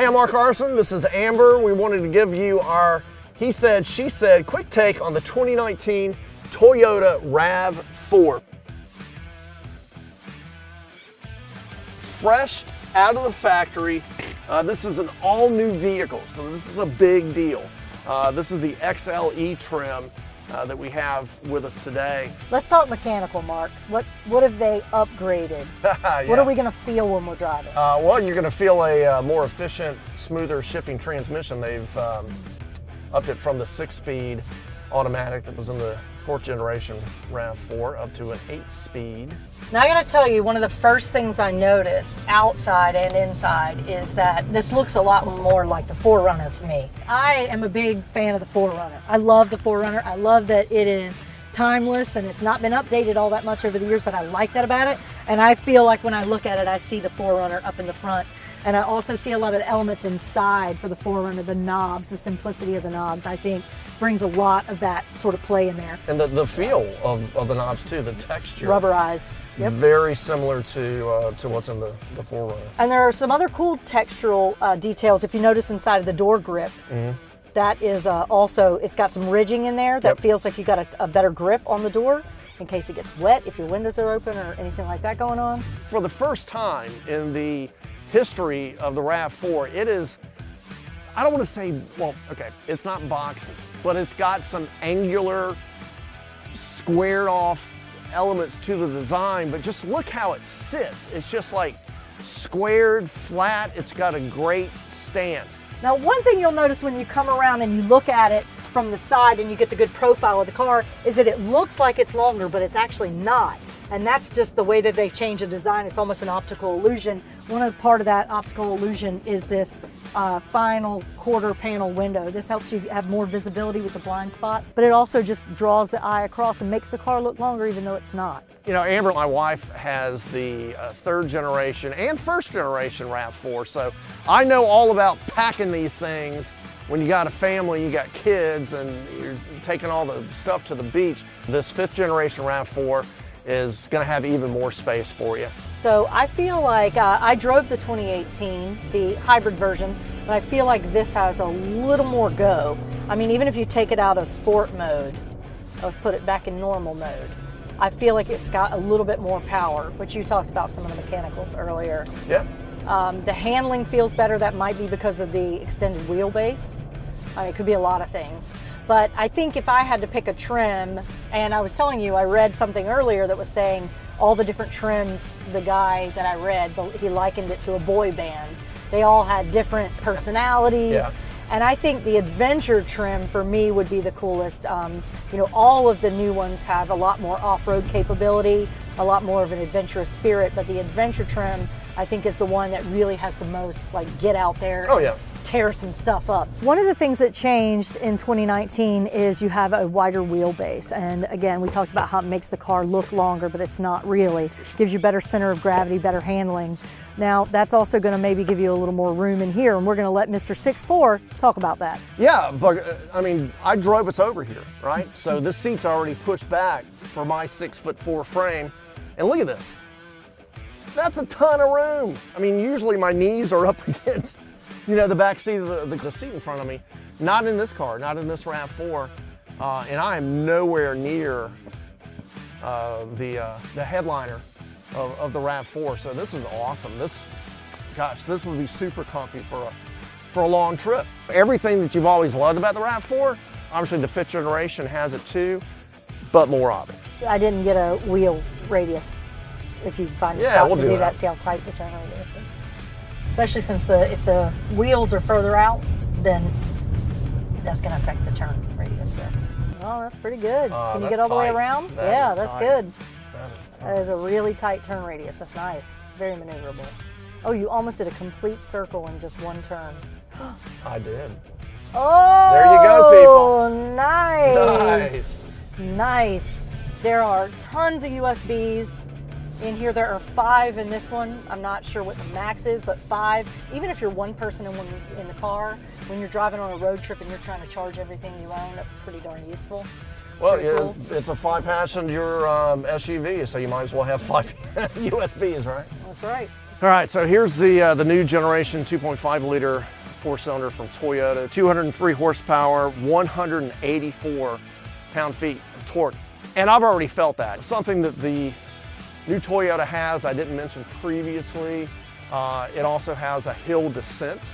Hey, I'm Mark Arson. This is Amber. We wanted to give you our he said, she said quick take on the 2019 Toyota RAV4. Fresh out of the factory. This is an all-new vehicle, so this is a big deal. This is the XLE trim that we have with us today. Let's talk mechanical, Mark. What have they upgraded? Yeah. What are we going to feel when we're driving? Well, you're going to feel a more efficient, smoother shifting transmission. They've upped it from the 6-speed automatic that was in the 4th generation RAV4 up to an 8-speed. Now I gotta tell you, one of the first things I noticed outside and inside is that this looks a lot more like the 4Runner to me. I am a big fan of the 4Runner. I love the 4Runner. I love that it is timeless and it's not been updated all that much over the years, but I like that about it. And I feel like when I look at it, I see the 4Runner up in the front. And I also see a lot of the elements inside for the 4Runner, the knobs, the simplicity of the knobs, I think brings a lot of that sort of play in there. And the feel of the knobs too, the texture. Rubberized. Yep. Very similar to what's in the 4Runner. And there are some other cool textural details. If you notice inside of the door grip, that is also, it's got some ridging in there that feels like you got a better grip on the door in case it gets wet, if your windows are open or anything like that going on. For the first time in the history of the RAV4, it is, I don't want to say, well, okay, it's not boxy, but it's got some angular, squared off elements to the design, but just look how it sits. It's just like squared, flat. It's got a great stance. Now, one thing you'll notice when you come around and you look at it from the side and you get the good profile of the car is that it looks like it's longer, but it's actually not. And that's just the way that they change the design. It's almost an optical illusion. One part of that optical illusion is this final quarter panel window. This helps you have more visibility with the blind spot, but it also just draws the eye across and makes the car look longer even though it's not. You know, Amber, my wife has the 3rd generation and 1st generation RAV4, so I know all about packing these things. When you got a family, you got kids, and you're taking all the stuff to the beach. This 5th generation RAV4 is going to have even more space for you. So I feel like I drove the 2018, the hybrid version, but I feel like this has a little more go. I mean, even if you take it out of sport mode, let's put it back in normal mode, I feel like it's got a little bit more power, which you talked about some of the mechanicals earlier. Yep. The handling feels better. That might be because of the extended wheelbase. I mean, it could be a lot of things. But I think if I had to pick a trim, and I was telling you, I read something earlier that was saying all the different trims, the guy that I read, he likened it to a boy band. They all had different personalities. Yeah. And I think the adventure trim for me would be the coolest. You know, all of the new ones have a lot more off-road capability, a lot more of an adventurous spirit, but the adventure trim I think is the one that really has the most like get out there. Oh yeah. Tear some stuff up. One of the things that changed in 2019 is you have a wider wheelbase. And again, we talked about how it makes the car look longer, but it's not really. Gives you better center of gravity, better handling. Now, that's also going to maybe give you a little more room in here, and we're going to let Mr. 6'4" talk about that. Yeah, but I mean, I drove us over here, right? So this seat's already pushed back for my 6'4" frame. And look at this. That's a ton of room. I mean, usually my knees are up against, you know, the back seat of the seat in front of me. Not in this car, not in this RAV4. And I am nowhere near the headliner of the RAV4. So this is awesome. This would be super comfy for a long trip. Everything that you've always loved about the RAV4, obviously the 5th generation has it too, but more of it. I didn't get a wheel radius. If you find a spot to do that, see how tight the turn radius is. Especially since if the wheels are further out, then that's going to affect the turn radius there. Oh, that's pretty good. Can you get all the way around? Yeah, that's good. That is a really tight turn radius. That's nice. Very maneuverable. Oh, you almost did a complete circle in just one turn. I did. Oh, there you go, people. Nice. Nice. There are tons of USBs. In here there are 5 in this one. I'm not sure what the max is, but 5. Even if you're one person in the car, when you're driving on a road trip and you're trying to charge everything you own, that's pretty darn useful. Well, yeah, it's a 5-passenger SUV, so you might as well have 5 USBs, right? That's right. All right, so here's the new generation 2.5 liter four-cylinder from Toyota, 203 horsepower, 184 pound-feet of torque. And I've already felt that. Something that the new Toyota has, I didn't mention previously, it also has a hill descent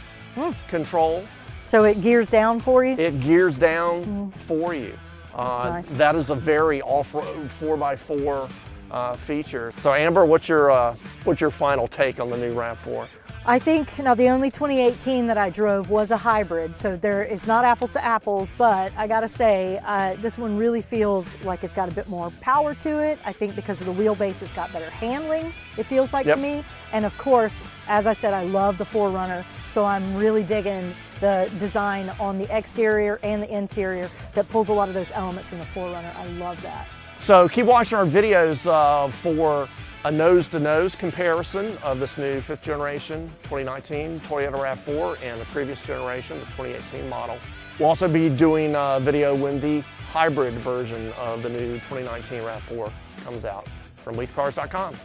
control. So it gears down for you? It gears down for you. That's nice. That is a very off-road 4x4 feature. So Amber, what's your final take on the new RAV4? I think, now the only 2018 that I drove was a hybrid, so there is not apples to apples, but I gotta say, this one really feels like it's got a bit more power to it. I think because of the wheelbase, it's got better handling, it feels like to me. And of course, as I said, I love the 4Runner, so I'm really digging the design on the exterior and the interior that pulls a lot of those elements from the 4Runner. I love that. So keep watching our videos for a nose-to-nose comparison of this new 5th generation 2019 Toyota RAV4 and the previous generation, the 2018 model. We'll also be doing a video when the hybrid version of the new 2019 RAV4 comes out from LeithCars.com.